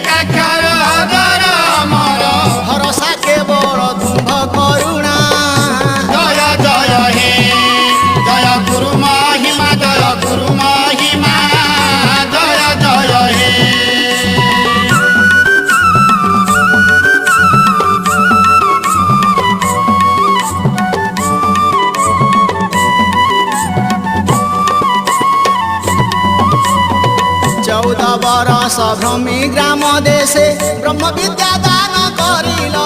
एकाक्षर अजर अमर भरोसा केवल तुंभ करुणा जय जय हे जय गुरु महिमा जय गुरु महिमा जय जय हे चौदह बरस भ्रमी ग्राम देशे ब्रह्म विद्या दान करिल